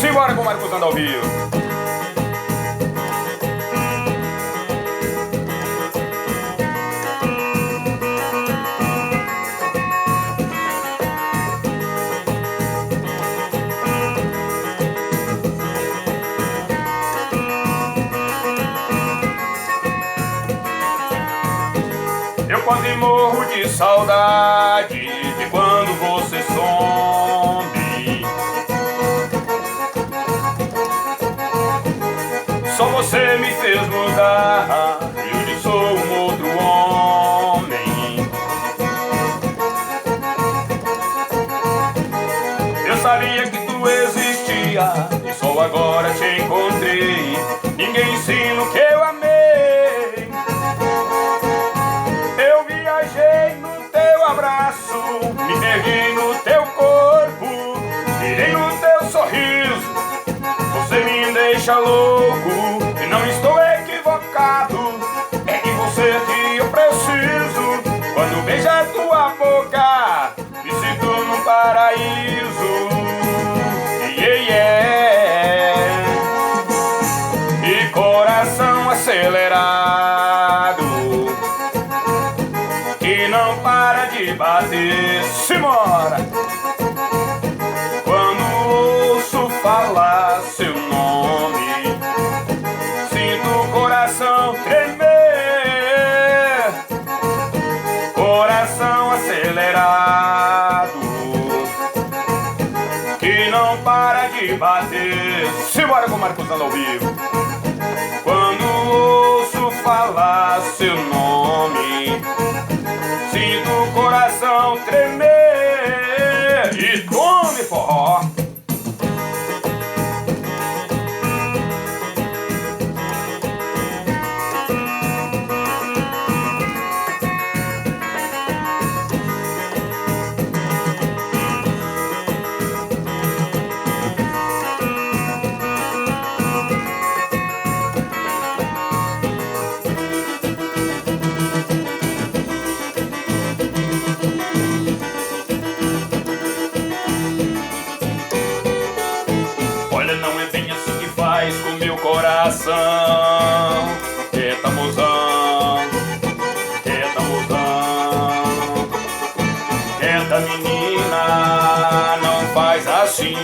Simbora com o Marcos Anda ao vivo. Eu quase morro de saudade de quando você some. Só você me fez mudar e hoje sou um outro homem. Eu sabia que tu existia e só agora te encontrei. Ninguém ensina o que eu amei. No teu abraço, me perdi no teu corpo, virei no teu sorriso. Você me deixa louco e não estou equivocado. É de você que eu preciso. Quando beijo a tua boca, me sinto num paraíso. Yeah, yeah. E coração acelerado que não para de bater. Simbora! Quando ouço falar seu nome, sinto o coração tremer. Coração acelerado que não para de bater. Simbora com o Marcos Anda ao vivo. Quando ouço falar seu nome, sinto o coração tremer. E come forró. Olha, não é bem assim que faz com meu coração. Quieta, mozão, quieta, mozão, quieta, menina, não faz assim.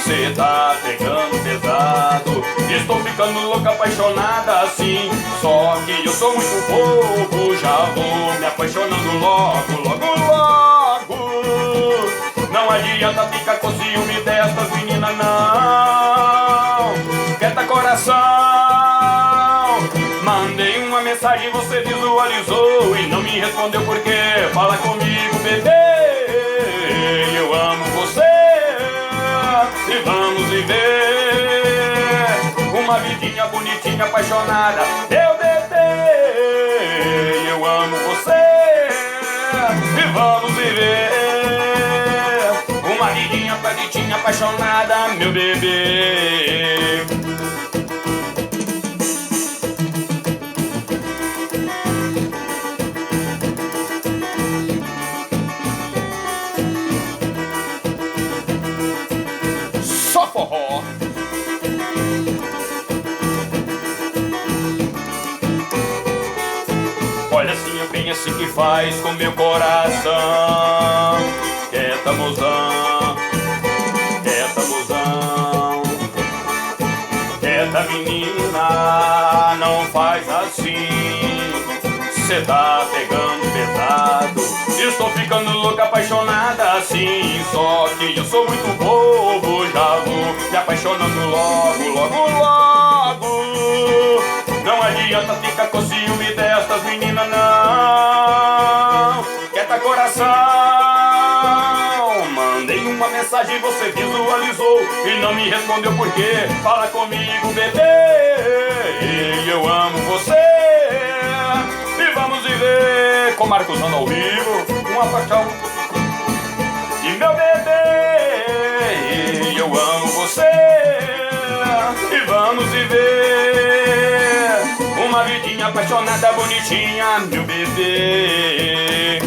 Cê tá pegando pesado, estou ficando louca, apaixonada assim. Só que eu sou muito bobo, já vou me apaixonando logo, logo, logo. Não adianta ficar com ciúme destas meninas, não. Quieta, coração. Mandei uma mensagem, você visualizou e não me respondeu por quê? Fala comigo, bebê. Eu amo você e vamos viver uma vidinha bonitinha, apaixonada. Meu bebê, eu amo você e vamos viver uma vidinha bonitinha, apaixonada, meu bebê. Só forró. Olha assim, é bem assim que faz com meu coração. Quieta, mozão, quieta, mozão, quieta, menina, não faz assim. Cê tá pegando pesado, estou ficando louca, apaixonada assim. Só que eu sou muito bobo, já vou me apaixonando logo, logo, logo. Não adianta ficar com ciúme destas meninas, não. Quieta, coração. Mandei uma mensagem, você visualizou e não me respondeu por quê? Fala comigo, bebê. Eu amo você e vamos viver com Marcos Anda ao vivo, uma paixão. E meu bebê, eu amo você e vamos viver uma vidinha apaixonada, bonitinha, meu bebê.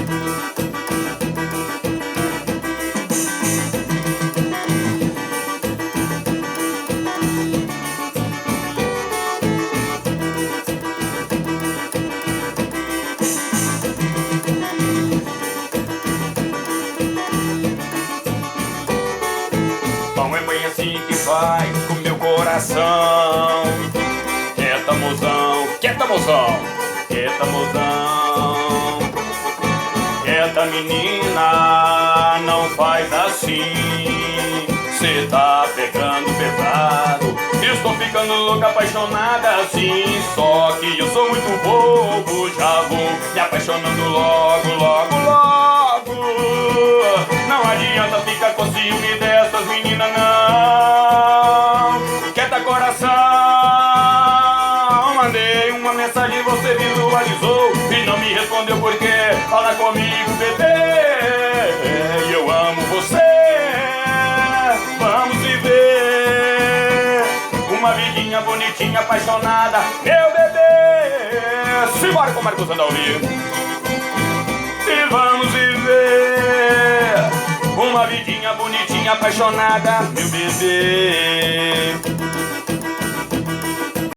bem assim que faz com meu coração. Quieta, mozão, quieta, mozão, quieta, mozão. Quieta, menina, não faz assim. Cê tá pegando pesado. Estou ficando louca, apaixonada assim. Só que eu sou muito bobo. Já vou me apaixonando logo, logo, logo. Não adianta ficar com ciúme dessas meninas, não. Quieta, coração. Mandei uma mensagem, você visualizou e não me respondeu porque fala comigo, bebê. Eu amo você. Vamos viver uma vidinha bonitinha, apaixonada, meu bebê. Simbora com o Marcos Andalvi. E vamos viver uma vidinha bonitinha, apaixonada, meu bebê.